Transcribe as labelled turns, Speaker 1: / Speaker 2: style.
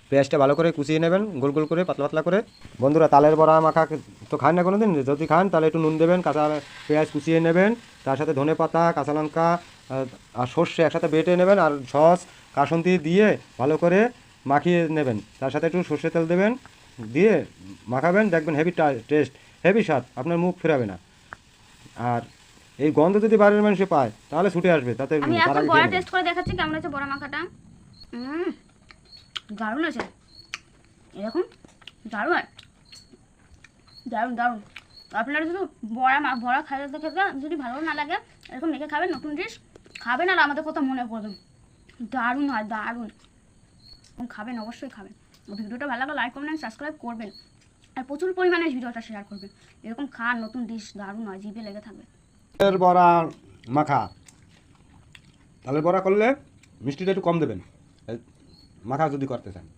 Speaker 1: পেঁয়াজটা ভালো করে কুচিয়ে নেবেন, গোল গোল করে, পাতলা পাতলা করে। বন্ধুরা, তালের বড়া মাখা তো খান না কোনো দিন? যদি খান তাহলে একটু নুন দেবেন, কাঁচা পেঁয়াজ কুচিয়ে নেবেন, তার সাথে ধনে পাতা, কাঁচা লঙ্কা আর সর্ষে একসাথে বেটে নেবেন, আর সস কাসুন্দি দিয়ে ভালো করে মাখিয়ে নেবেন। তার সাথে একটু সর্ষে তেল দেবেন, দিয়ে মাখাবেন, দেখবেন হেভি টেস্ট, হেভি স্বাদ, আপনার মুখ ফেরাবে না। আর এই গন্ধ যদি বাড়ির মানুষে পায় তাহলে ছুটে আসবে, তাতে
Speaker 2: আমি
Speaker 1: তারা
Speaker 2: এখন
Speaker 1: খেয়ে
Speaker 2: বড়া
Speaker 1: নেবে।
Speaker 2: টেস্ট করে দেখাচ্ছি কেমন হয়েছে বড়া মাখাটা। দারুণ আছে, এরকম দারুণ হয়, দারুণ দারুণ। আপনারা শুধু বড়া খেতে খেতে যদি ভালো না লাগে, এরকম মেখে খাবেন, নতুন ডিশ খাবেন আর আমাদের কথা মনে করবেন। দারুণ হয়, দারুণ। খাবেন, অবশ্যই খাবেন। ভিডিওটা ভালো লাগলে লাইক করবেন, সাবস্ক্রাইব করবেন, আর প্রচুর পরিমাণে ভিডিওটা শেয়ার করবেন। এরকম খান, নতুন ডিশ, দারুণ হয়, জিভে লেগে থাকবে।
Speaker 1: তালের বড়া মাখা, তালের বড়া করলে মিষ্টিটা একটু কম দেবেন মাখা যদি করতে চান।